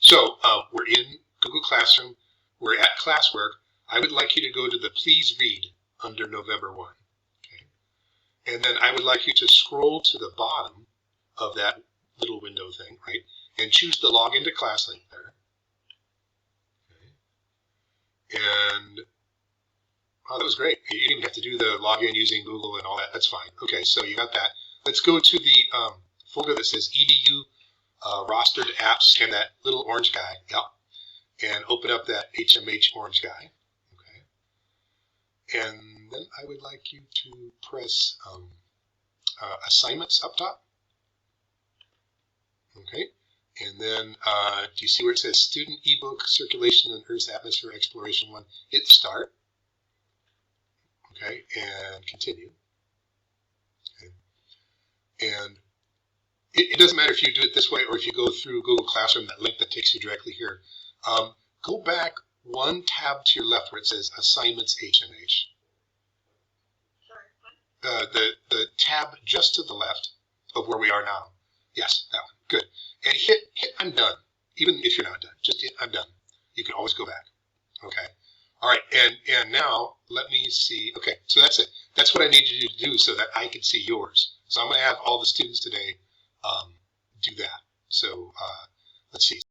So we're in Google Classroom. We're at classwork. I would like you to go to the Please Read under November 1. Okay? And then I would like you to scroll to the bottom of that little window thing, right? And choose the Login to Class link there. Okay? And, oh, that was great. You didn't even have to do the login using Google and all that. That's fine. Okay, so you got that. Let's go to the folder that says EDU rostered apps and that little orange guy. Yep. And open up that HMH orange guy. Okay. And then I would like you to press assignments up top. Okay. And then do you see where it says Student eBook Circulation in Earth's Atmosphere Exploration 1? Hit start. Okay. And continue. Okay. And it doesn't matter if you do it this way or if you go through Google Classroom, that link that takes you directly here. Go back one tab to your left where it says Assignments HMH. The tab just to the left of where we are now. Yes, that one. Good. And hit I'm done. Even if you're not done, just hit I'm done. You can always go back. Okay. All right. And now let me see. Okay. So that's it. That's what I need you to do so that I can see yours. So I'm going to have all the students today do that. So let's see.